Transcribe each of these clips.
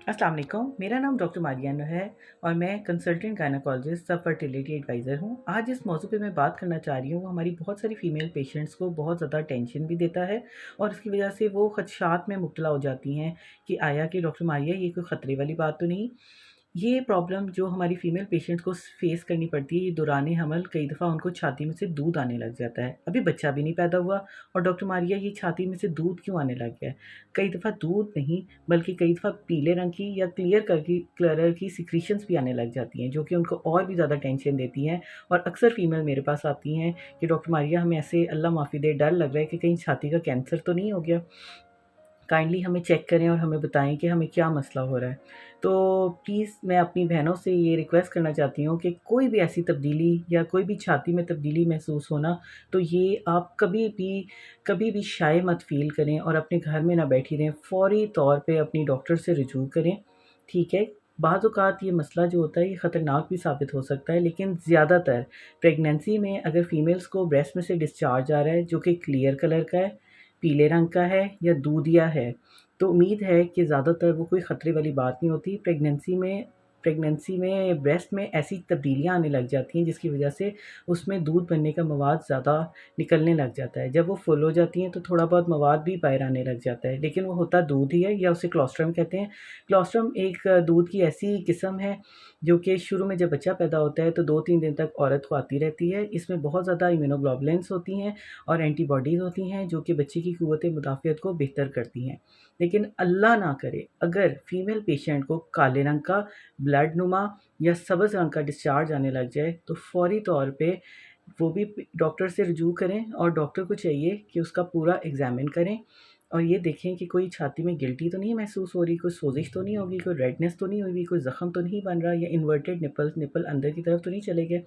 अस्सलाम वालेकुम। मेरा नाम डॉक्टर मारियाना है और मैं कंसल्टेंट गायनेकोलॉजिस्ट सब फर्टिलिटी एडवाइज़र हूँ। आज जिस मौजू पे मैं बात करना चाह रही हूँ वो हमारी बहुत सारी फ़ीमेल पेशेंट्स को बहुत ज़्यादा टेंशन भी देता है और इसकी वजह से वो ख़दशात में मुब्तला हो जाती हैं कि आया कि डॉक्टर मारिया ये कोई ख़तरे वाली बात तो नहीं। ये प्रॉब्लम जो हमारी फ़ीमेल पेशेंट्स को फ़ेस करनी पड़ती है, ये दौरान हमल कई दफ़ा उनको छाती में से दूध आने लग जाता है। अभी बच्चा भी नहीं पैदा हुआ और डॉक्टर मारिया ये छाती में से दूध क्यों आने लग गया है? कई दफ़ा दूध नहीं बल्कि कई दफ़ा पीले रंग की या कलर की सिक्रीशंस भी आने लग जाती हैं, जो कि उनको और भी ज़्यादा टेंशन देती हैं। और अक्सर फ़ीमेल मेरे पास आती हैं कि डॉक्टर मारिया हमें ऐसे अल्लाह माफ़ी दे डर लग रहा है कि कहीं छाती का कैंसर तो नहीं हो गया? काइंडली हमें चेक करें और हमें बताएँ कि हमें क्या मसला हो रहा है। तो प्लीज़ मैं अपनी बहनों से ये रिक्वेस्ट करना चाहती हूँ कि कोई भी ऐसी तब्दीली या कोई भी छाती में तब्दीली महसूस हो ना, तो ये आप कभी भी शाये मत फ़ील करें और अपने घर में ना बैठी रहें। फ़ौरी तौर पे अपनी डॉक्टर से रुजू करें, ठीक है? बाज़ औक़ात ये मसला जो होता है ये ख़तरनाक भी साबित हो सकता है, लेकिन ज़्यादातर प्रेगनेंसी में अगर फ़ीमेल्स को ब्रेस्ट में से डिस्चार्ज आ रहा है जो कि क्लियर कलर का है, पीले रंग का है या दूधिया है, तो उम्मीद है कि ज़्यादातर वो कोई ख़तरे वाली बात नहीं होती। प्रेगनेंसी में ब्रेस्ट में ऐसी तब्दीलियाँ आने लग जाती हैं जिसकी वजह से उसमें दूध बनने का मवाद ज़्यादा निकलने लग जाता है। जब वो फुल हो जाती हैं तो थोड़ा बहुत मवाद भी बाहर आने लग जाता है, लेकिन वो होता दूध ही है या उसे क्लोस्ट्रम कहते हैं। क्लोस्ट्रम एक दूध की ऐसी किस्म है जो कि शुरू में जब बच्चा पैदा होता है तो 2-3 दिन तक औरत को आती रहती है। इसमें बहुत ज़्यादा इम्यूनोग्लोबुलिन्स होती हैं और एंटीबॉडीज़ होती हैं जो कि बच्चे की क़ुव्वत मुदाफ़ियत को बेहतर करती हैं। लेकिन अल्लाह ना करे अगर फ़ीमेल पेशेंट को काले रंग का ब्लड नुमा या सब्ज़ रंग का डिस्चार्ज आने लग जाए तो फ़ौरी तौर पे वो भी डॉक्टर से रुजू करें और डॉक्टर को चाहिए कि उसका पूरा एग्ज़ामिन करें और ये देखें कि कोई छाती में गिल्टी तो नहीं महसूस हो रही, कोई सोज़िश तो नहीं होगी, कोई रेडनेस तो नहीं हुई, कोई ज़ख्म तो नहीं बन रहा या इन्वर्टेड निपल अंदर की तरफ तो नहीं चले गए।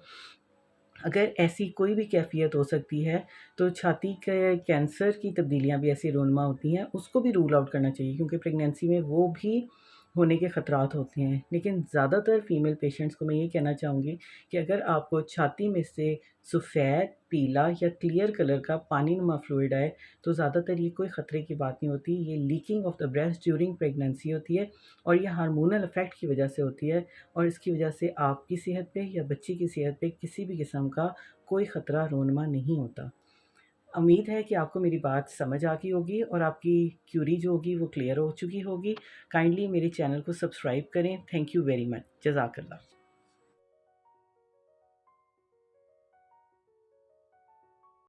अगर ऐसी कोई भी कैफ़ियत हो सकती है, तो छाती के कैंसर की तब्दीलियाँ भी ऐसी रोनुमा होती हैं, उसको भी रूल आउट करना चाहिए क्योंकि प्रेगनेंसी में वो भी होने के ख़तरात होते हैं। लेकिन ज़्यादातर फ़ीमेल पेशेंट्स को मैं ये कहना चाहूँगी कि अगर आपको छाती में से सफ़ेद, पीला या क्लियर कलर का पानीनुमा फ्लूइड आए, तो ज़्यादातर ये कोई ख़तरे की बात नहीं होती। ये leaking of the breast during pregnancy होती है और ये हार्मोनल इफ़ेक्ट की वजह से होती है और इसकी वजह से आपकी सेहत पे या बच्चे की सेहत पे किसी भी किस्म का कोई ख़तरा रोनमा नहीं होता। उम्मीद है कि आपको मेरी बात समझ आ गई होगी और आपकी क्यूरी जो होगी वो क्लियर हो चुकी होगी। काइंडली मेरे चैनल को सब्सक्राइब करें। Thank you very much. जज़ाकल्लाह।